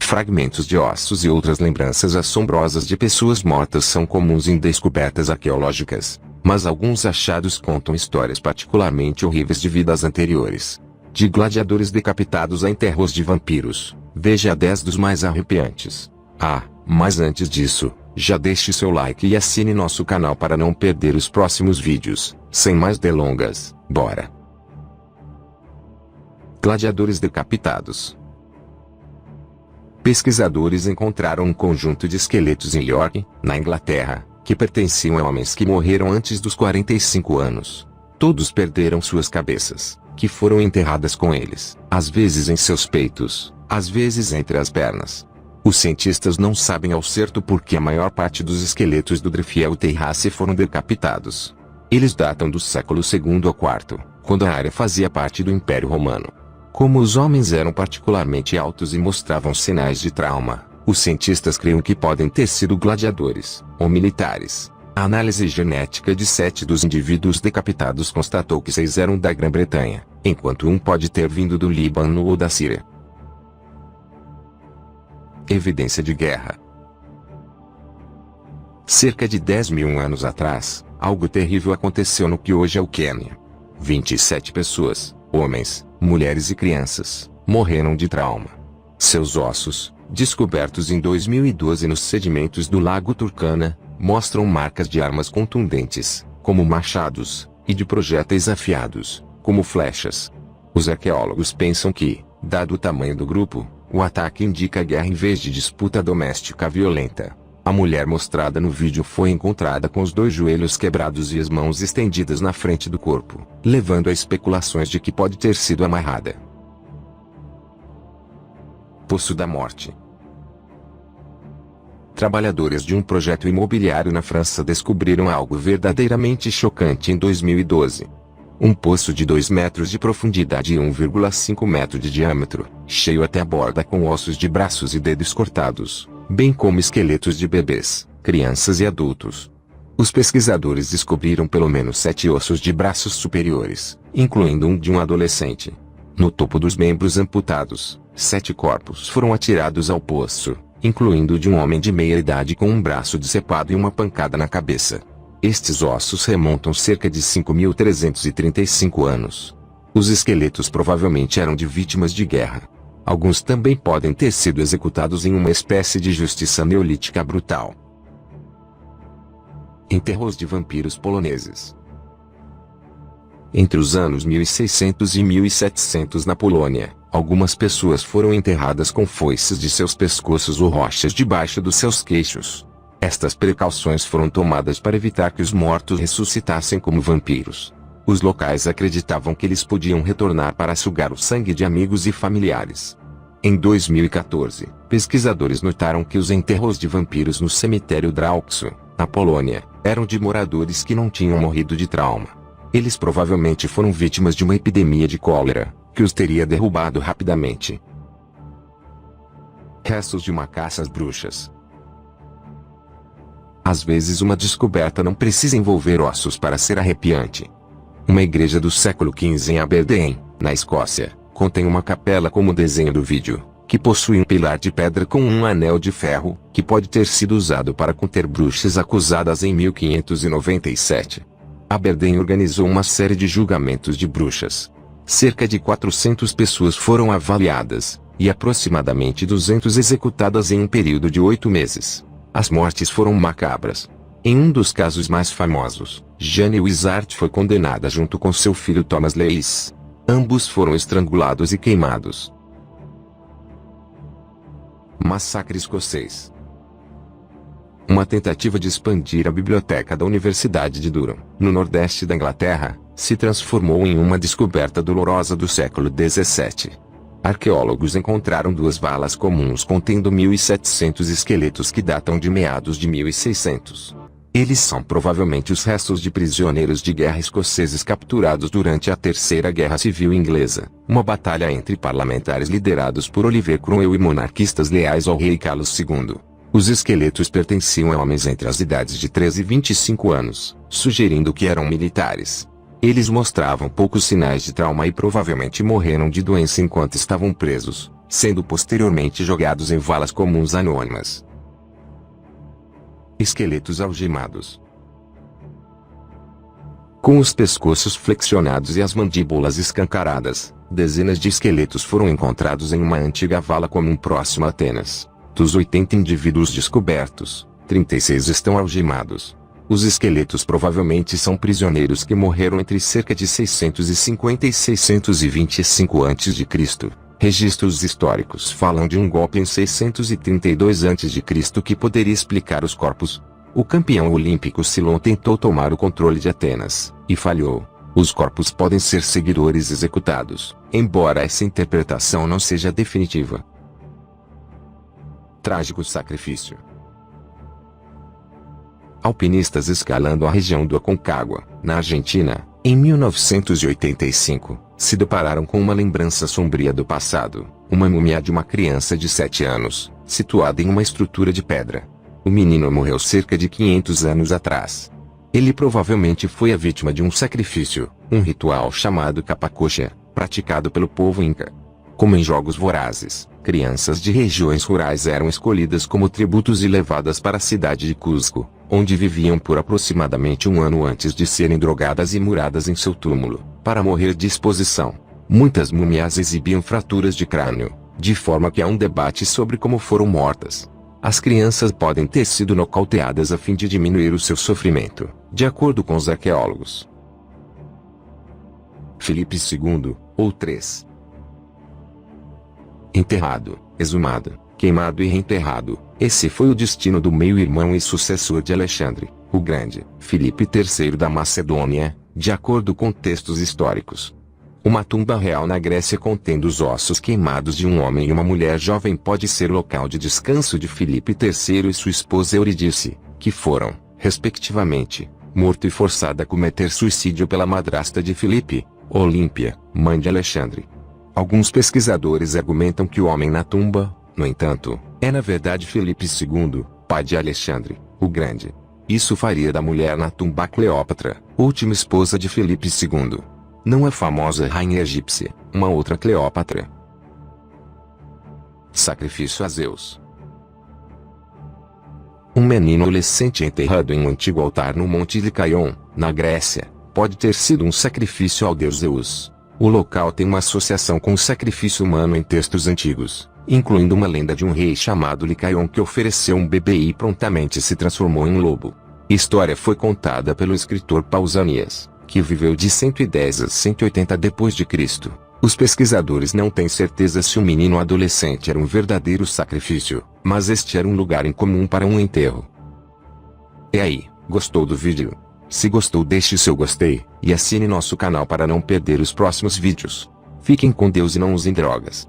Fragmentos de ossos e outras lembranças assombrosas de pessoas mortas são comuns em descobertas arqueológicas, mas alguns achados contam histórias particularmente horríveis de vidas anteriores. De gladiadores decapitados a enterros de vampiros, veja 10 dos mais arrepiantes. Mas antes disso, já deixe seu like e assine nosso canal para não perder os próximos vídeos. Sem mais delongas, bora! Gladiadores decapitados. Pesquisadores encontraram um conjunto de esqueletos em York, na Inglaterra, que pertenciam a homens que morreram antes dos 45 anos. Todos perderam suas cabeças, que foram enterradas com eles, às vezes em seus peitos, às vezes entre as pernas. Os cientistas não sabem ao certo por que a maior parte dos esqueletos do Driefiel Terrace foram decapitados. Eles datam do século II ao IV, quando a área fazia parte do Império Romano. Como os homens eram particularmente altos e mostravam sinais de trauma, os cientistas criam que podem ter sido gladiadores, ou militares. A análise genética de 7 dos indivíduos decapitados constatou que 6 eram da Grã-Bretanha, enquanto um pode ter vindo do Líbano ou da Síria. Evidência de guerra. Cerca de 10.000 anos atrás, algo terrível aconteceu no que hoje é o Quênia. 27 pessoas, homens, mulheres e crianças, morreram de trauma. Seus ossos, descobertos em 2012 nos sedimentos do Lago Turkana, mostram marcas de armas contundentes, como machados, e de projéteis afiados, como flechas. Os arqueólogos pensam que, dado o tamanho do grupo, o ataque indica guerra em vez de disputa doméstica violenta. A mulher mostrada no vídeo foi encontrada com os 2 joelhos quebrados e as mãos estendidas na frente do corpo, levando a especulações de que pode ter sido amarrada. Poço da Morte. Trabalhadores de um projeto imobiliário na França descobriram algo verdadeiramente chocante em 2012. Um poço de 2 metros de profundidade e 1,5 metro de diâmetro, cheio até a borda com ossos de braços e dedos cortados, bem como esqueletos de bebês, crianças e adultos. Os pesquisadores descobriram pelo menos 7 ossos de braços superiores, incluindo um de um adolescente. No topo dos membros amputados, 7 corpos foram atirados ao poço, incluindo o de um homem de meia idade com um braço decepado e uma pancada na cabeça. Estes ossos remontam cerca de 5.335 anos. Os esqueletos provavelmente eram de vítimas de guerra. Alguns também podem ter sido executados em uma espécie de justiça neolítica brutal. Enterros de vampiros poloneses. Entre os anos 1600 e 1700 na Polônia, algumas pessoas foram enterradas com foices de seus pescoços ou rochas debaixo dos seus queixos. Estas precauções foram tomadas para evitar que os mortos ressuscitassem como vampiros. Os locais acreditavam que eles podiam retornar para sugar o sangue de amigos e familiares. Em 2014, pesquisadores notaram que os enterros de vampiros no cemitério Drauxo, na Polônia, eram de moradores que não tinham morrido de trauma. Eles provavelmente foram vítimas de uma epidemia de cólera, que os teria derrubado rapidamente. Restos de uma caça às bruxas. Às vezes uma descoberta não precisa envolver ossos para ser arrepiante. Uma igreja do século XV em Aberdeen, na Escócia, contém uma capela como o desenho do vídeo, que possui um pilar de pedra com um anel de ferro, que pode ter sido usado para conter bruxas acusadas em 1597. Aberdeen organizou uma série de julgamentos de bruxas. Cerca de 400 pessoas foram avaliadas, e aproximadamente 200 executadas em um período de 8 meses. As mortes foram macabras. Em um dos casos mais famosos, Jane Wishart foi condenada junto com seu filho Thomas Lewis. Ambos foram estrangulados e queimados. Massacre escocês. Uma tentativa de expandir a biblioteca da Universidade de Durham, no nordeste da Inglaterra, se transformou em uma descoberta dolorosa do século XVII. Arqueólogos encontraram 2 valas comuns contendo 1.700 esqueletos que datam de meados de 1600. Eles são provavelmente os restos de prisioneiros de guerra escoceses capturados durante a Terceira Guerra Civil Inglesa, uma batalha entre parlamentares liderados por Oliver Cromwell e monarquistas leais ao rei Carlos II. Os esqueletos pertenciam a homens entre as idades de 13 e 25 anos, sugerindo que eram militares. Eles mostravam poucos sinais de trauma e provavelmente morreram de doença enquanto estavam presos, sendo posteriormente jogados em valas comuns anônimas. Esqueletos algemados. Com os pescoços flexionados e as mandíbulas escancaradas, dezenas de esqueletos foram encontrados em uma antiga vala comum próxima a Atenas. Dos 80 indivíduos descobertos, 36 estão algemados. Os esqueletos provavelmente são prisioneiros que morreram entre cerca de 650 e 625 a.C. Registros históricos falam de um golpe em 632 a.C. que poderia explicar os corpos. O campeão olímpico Silon tentou tomar o controle de Atenas, e falhou. Os corpos podem ser seguidores executados, embora essa interpretação não seja definitiva. Trágico sacrifício. Alpinistas escalando a região do Aconcagua, na Argentina, em 1985, se depararam com uma lembrança sombria do passado, uma múmia de uma criança de 7 anos, situada em uma estrutura de pedra. O menino morreu cerca de 500 anos atrás. Ele provavelmente foi a vítima de um sacrifício, um ritual chamado capacocha, praticado pelo povo inca. Como em jogos vorazes, crianças de regiões rurais eram escolhidas como tributos e levadas para a cidade de Cusco, onde viviam por aproximadamente um ano antes de serem drogadas e muradas em seu túmulo, para morrer de exposição. Muitas múmias exibiam fraturas de crânio, de forma que há um debate sobre como foram mortas. As crianças podem ter sido nocauteadas a fim de diminuir o seu sofrimento, de acordo com os arqueólogos. Filipe II, ou III. Enterrado, exumado, queimado e reenterrado, esse foi o destino do meio-irmão e sucessor de Alexandre, o Grande, Filipe III da Macedônia, de acordo com textos históricos. Uma tumba real na Grécia contendo os ossos queimados de um homem e uma mulher jovem pode ser local de descanso de Filipe III e sua esposa Eurídice, que foram, respectivamente, morto e forçada a cometer suicídio pela madrasta de Filipe, Olímpia, mãe de Alexandre. Alguns pesquisadores argumentam que o homem na tumba, no entanto, é na verdade Filipe II, pai de Alexandre, o Grande. Isso faria da mulher na tumba Cleópatra, última esposa de Filipe II. Não a famosa rainha egípcia, uma outra Cleópatra. Sacrifício a Zeus. Um menino adolescente enterrado em um antigo altar no Monte Licaion, na Grécia, pode ter sido um sacrifício ao deus Zeus. O local tem uma associação com o sacrifício humano em textos antigos, incluindo uma lenda de um rei chamado Licaion que ofereceu um bebê e prontamente se transformou em um lobo. História foi contada pelo escritor Pausanias, que viveu de 110 a 180 d.C. Os pesquisadores não têm certeza se o menino adolescente era um verdadeiro sacrifício, mas este era um lugar incomum para um enterro. E aí, gostou do vídeo? Se gostou, deixe seu gostei, e assine nosso canal para não perder os próximos vídeos. Fiquem com Deus e não usem drogas.